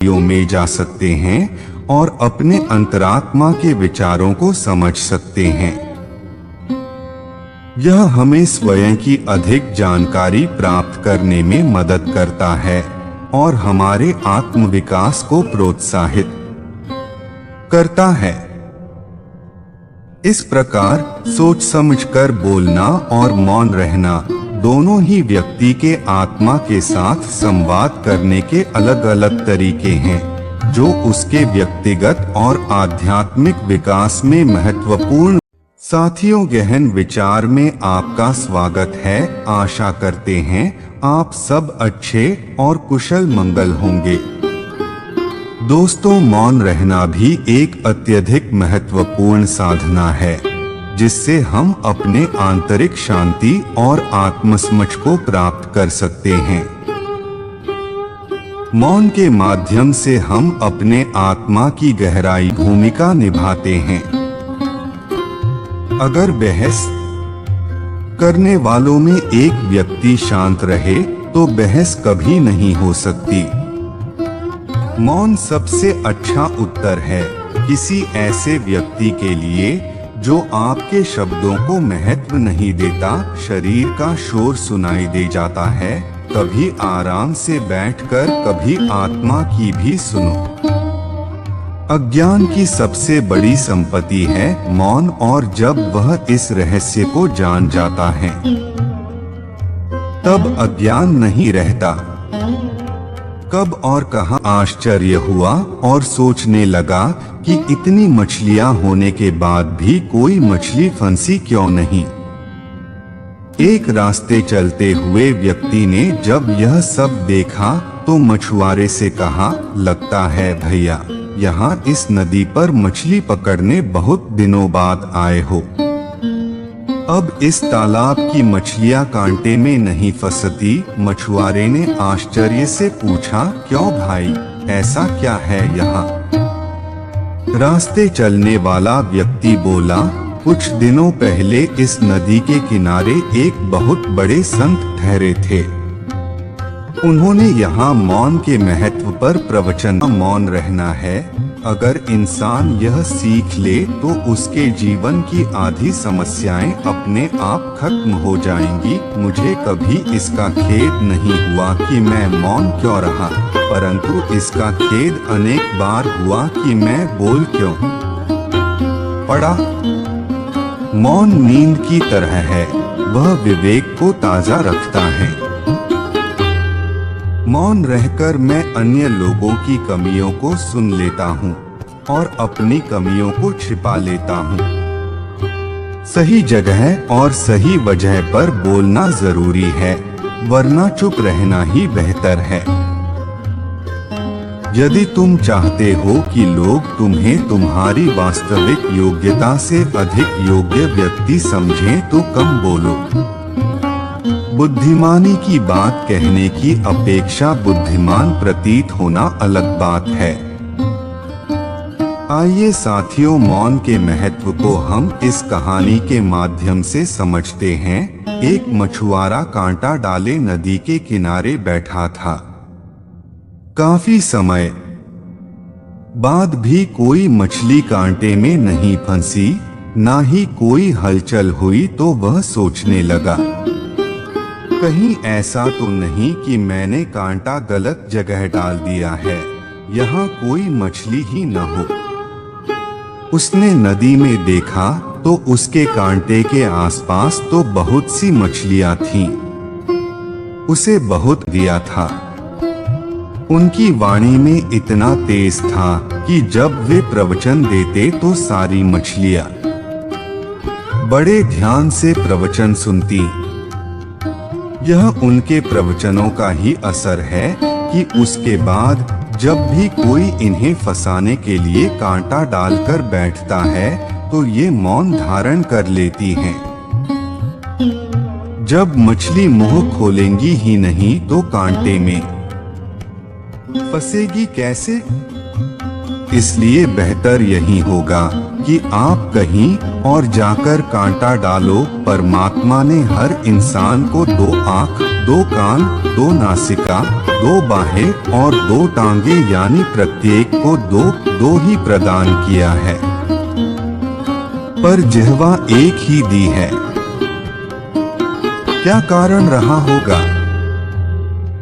में जा सकते हैं और अपने अंतरात्मा के विचारों को समझ सकते हैं। यह हमें स्वयं की अधिक जानकारी प्राप्त करने में मदद करता है और हमारे आत्मविकास को प्रोत्साहित करता है। इस प्रकार सोच समझकर बोलना और मौन रहना दोनों ही व्यक्ति के आत्मा के साथ संवाद करने के अलग अलग तरीके हैं, जो उसके व्यक्तिगत और आध्यात्मिक विकास में महत्वपूर्ण। साथियों, गहन विचार में आपका स्वागत है। आशा करते हैं आप सब अच्छे और कुशल मंगल होंगे। दोस्तों, मौन रहना भी एक अत्यधिक महत्वपूर्ण साधना है, जिससे हम अपने आंतरिक शांति और आत्मसमझ को प्राप्त कर सकते हैं। मौन के माध्यम से हम अपने आत्मा की गहराई भूमिका निभाते हैं। अगर बहस करने वालों में एक व्यक्ति शांत रहे तो बहस कभी नहीं हो सकती। मौन सबसे अच्छा उत्तर है किसी ऐसे व्यक्ति के लिए जो आपके शब्दों को महत्व नहीं देता। शरीर का शोर सुनाई दे जाता है, कभी आराम से बैठकर कभी आत्मा की भी सुनो। अज्ञान की सबसे बड़ी संपत्ति है मौन, और जब वह इस रहस्य को जान जाता है तब अज्ञान नहीं रहता। कब और कहां आश्चर्य हुआ और सोचने लगा कि इतनी मछलियां होने के बाद भी कोई मछली फंसी क्यों नहीं। एक रास्ते चलते हुए व्यक्ति ने जब यह सब देखा तो मछुआरे से कहा, लगता है भैया यहाँ इस नदी पर मछली पकड़ने बहुत दिनों बाद आए हो। अब इस तालाब की मछलियां कांटे में नहीं फंसती। मछुआरे ने आश्चर्य से पूछा, क्यों भाई, ऐसा क्या है यहाँ? रास्ते चलने वाला व्यक्ति बोला, कुछ दिनों पहले इस नदी के किनारे एक बहुत बड़े संत ठहरे थे। उन्होंने यहाँ मौन के महत्व पर प्रवचन। मौन रहना है। अगर इंसान यह सीख ले तो उसके जीवन की आधी समस्याएं अपने आप खत्म हो जाएंगी। मुझे कभी इसका खेद नहीं हुआ कि मैं मौन क्यों रहा, परंतु इसका खेद अनेक बार हुआ कि मैं बोल क्यों पड़ा। मौन नींद की तरह है, वह विवेक को ताजा रखता है। मौन रहकर मैं अन्य लोगों की कमियों को सुन लेता हूँ और अपनी कमियों को छिपा लेता हूँ। सही जगह और सही वजह पर बोलना जरूरी है, वरना चुप रहना ही बेहतर है। यदि तुम चाहते हो कि लोग तुम्हें तुम्हारी वास्तविक योग्यता से अधिक योग्य व्यक्ति समझें तो कम बोलो। बुद्धिमानी की बात कहने की अपेक्षा बुद्धिमान प्रतीत होना अलग बात है। आइए साथियों, मौन के महत्व को हम इस कहानी के माध्यम से समझते हैं। एक मछुआरा कांटा डाले नदी के किनारे बैठा था। काफी समय बाद भी कोई मछली कांटे में नहीं फंसी, ना ही कोई हलचल हुई तो वह सोचने लगा, कहीं ऐसा तो नहीं कि मैंने कांटा गलत जगह डाल दिया है, यहाँ कोई मछली ही न हो। उसने नदी में देखा तो उसके कांटे के आसपास तो बहुत सी मछलियां थीं। उसे बहुत दिया था। उनकी वाणी में इतना तेज था कि जब वे प्रवचन देते तो सारी मछलियां बड़े ध्यान से प्रवचन सुनती। यह उनके प्रवचनों का ही असर है कि उसके बाद जब भी कोई इन्हें फंसाने के लिए कांटा डालकर बैठता है तो ये मौन धारण कर लेती हैं। जब मछली मुंह खोलेंगी ही नहीं तो कांटे में फंसेगी कैसे? इसलिए बेहतर यही होगा कि आप कहीं और जाकर कांटा डालो, परमात्मा ने हर इंसान को 2 आँख, 2 कान, 2 नासिका, 2 बाहें और 2 टांगे यानी प्रत्येक को 2 ही प्रदान किया है, पर जिह्वा एक ही दी है। क्या कारण रहा होगा?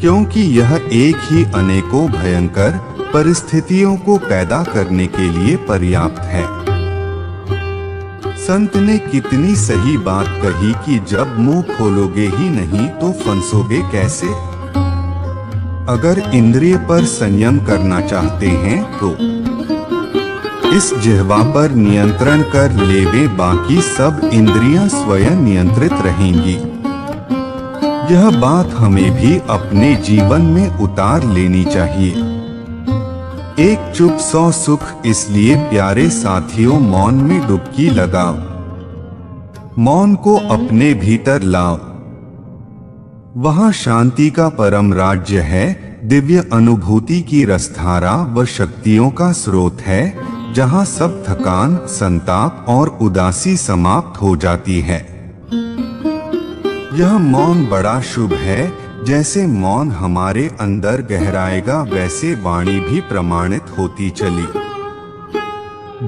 क्योंकि यह एक ही अनेकों भयंकर परिस्थितियों को पैदा करने के लिए पर्याप्त है। संत ने कितनी सही बात कही कि जब मुंह खोलोगे ही नहीं तो फंसोगे कैसे। अगर इंद्रिय पर संयम करना चाहते हैं तो इस जिह्वा पर नियंत्रण कर लेवे, बाकी सब इंद्रियां स्वयं नियंत्रित रहेंगी। यह बात हमें भी अपने जीवन में उतार लेनी चाहिए। एक चुप 100 सुख, इसलिए प्यारे साथियों मौन में डुबकी लगाओ, मौन को अपने भीतर लाओ। वहां शांति का परम राज्य है, दिव्य अनुभूति की रसधारा व शक्तियों का स्रोत है, जहां सब थकान, संताप और उदासी समाप्त हो जाती है। यह मौन बड़ा शुभ है। जैसे मौन हमारे अंदर गहराएगा वैसे वाणी भी प्रमाणित होती चली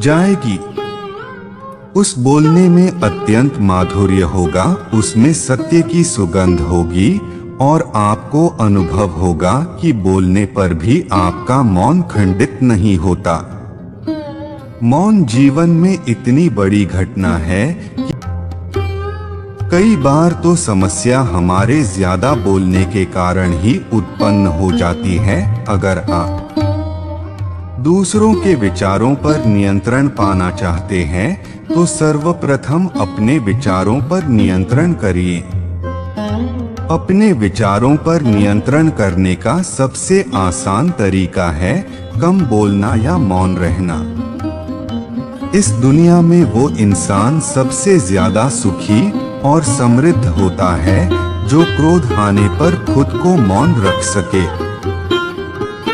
जाएगी। उस बोलने में अत्यंत माधुर्य होगा, उसमें सत्य की सुगंध होगी और आपको अनुभव होगा कि बोलने पर भी आपका मौन खंडित नहीं होता। मौन जीवन में इतनी बड़ी घटना है कि कई बार तो समस्या हमारे ज्यादा बोलने के कारण ही उत्पन्न हो जाती है। अगर आप दूसरों के विचारों पर नियंत्रण पाना चाहते हैं तो सर्वप्रथम अपने विचारों पर नियंत्रण करिए। अपने विचारों पर नियंत्रण करने का सबसे आसान तरीका है कम बोलना या मौन रहना। इस दुनिया में वो इंसान सबसे ज्यादा सुखी और समृद्ध होता है जो क्रोध आने पर खुद को मौन रख सके।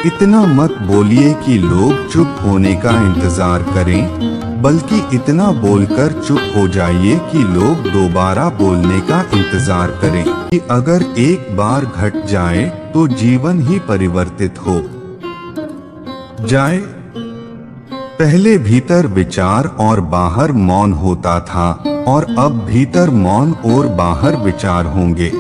इतना मत बोलिए कि लोग चुप होने का इंतजार करें, बल्कि इतना बोलकर चुप हो जाइए कि लोग दोबारा बोलने का इंतजार करें कि अगर एक बार घट जाए तो जीवन ही परिवर्तित हो जाए। पहले भीतर विचार और बाहर मौन होता था और अब भीतर मौन और बाहर विचार होंगे।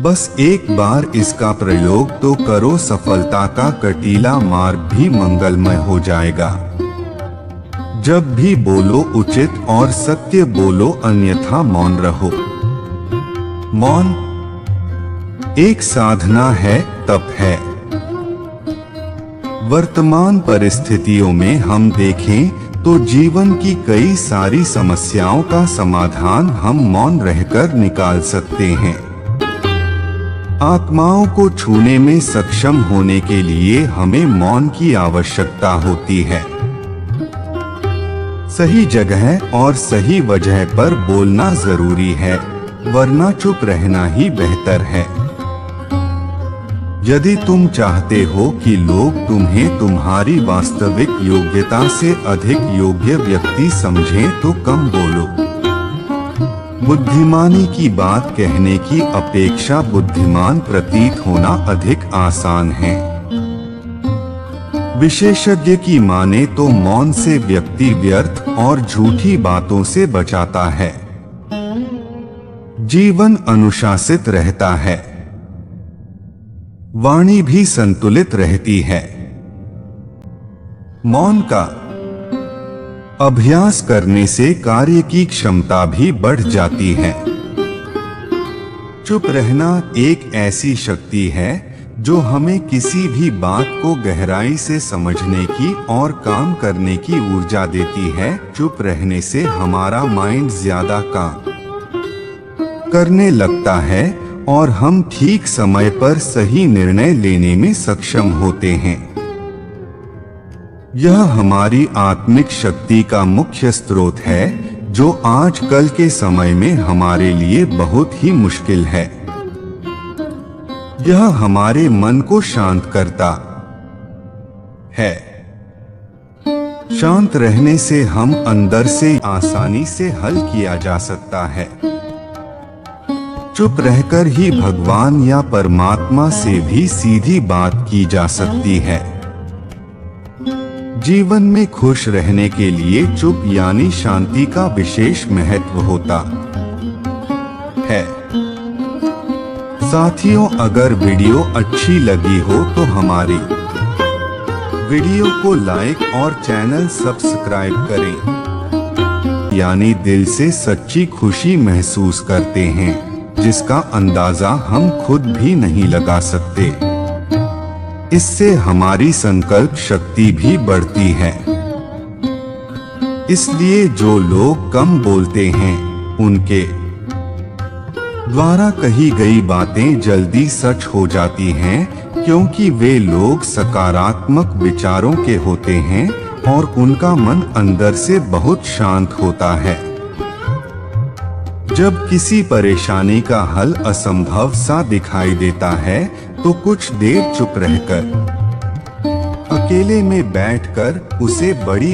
बस एक बार इसका प्रयोग तो करो, सफलता का कटीला मार्ग भी मंगलमय हो जाएगा। जब भी बोलो उचित और सत्य बोलो, अन्यथा मौन रहो। मौन एक साधना है, तप है। वर्तमान परिस्थितियों में हम देखें तो जीवन की कई सारी समस्याओं का समाधान हम मौन रहकर निकाल सकते हैं। आत्माओं को छूने में सक्षम होने के लिए हमें मौन की आवश्यकता होती है। सही जगह और सही वजह पर बोलना जरूरी है, वरना चुप रहना ही बेहतर है। यदि तुम चाहते हो कि लोग तुम्हें तुम्हारी वास्तविक योग्यता से अधिक योग्य व्यक्ति समझें तो कम बोलो। बुद्धिमानी की बात कहने की अपेक्षा बुद्धिमान प्रतीत होना अधिक आसान है। विशेषज्ञ की माने तो मौन से व्यक्ति व्यर्थ और झूठी बातों से बचाता है। जीवन अनुशासित रहता है, वाणी भी संतुलित रहती है। मौन का अभ्यास करने से कार्य की क्षमता भी बढ़ जाती है। चुप रहना एक ऐसी शक्ति है जो हमें किसी भी बात को गहराई से समझने की और काम करने की ऊर्जा देती है। चुप रहने से हमारा माइंड ज्यादा काम करने लगता है और हम ठीक समय पर सही निर्णय लेने में सक्षम होते हैं। यह हमारी आत्मिक शक्ति का मुख्य स्रोत है, जो आजकल के समय में हमारे लिए बहुत ही मुश्किल है। यह हमारे मन को शांत करता है। शांत रहने से हम अंदर से आसानी से हल किया जा सकता है। चुप रहकर ही भगवान या परमात्मा से भी सीधी बात की जा सकती है। जीवन में खुश रहने के लिए चुप यानी शांति का विशेष महत्व होता है। साथियों, अगर वीडियो अच्छी लगी हो तो हमारी वीडियो को लाइक और चैनल सब्सक्राइब करें। यानी दिल से सच्ची खुशी महसूस करते हैं, जिसका अंदाजा हम खुद भी नहीं लगा सकते। इससे हमारी संकल्प शक्ति भी बढ़ती है। इसलिए जो लोग कम बोलते हैं, उनके द्वारा कही गई बातें जल्दी सच हो जाती हैं, क्योंकि वे लोग सकारात्मक विचारों के होते हैं और उनका मन अंदर से बहुत शांत होता है। जब किसी परेशानी का हल असंभव सा दिखाई देता है, तो कुछ देर चुप रहकर, अकेले में बैठकर उसे बड़ी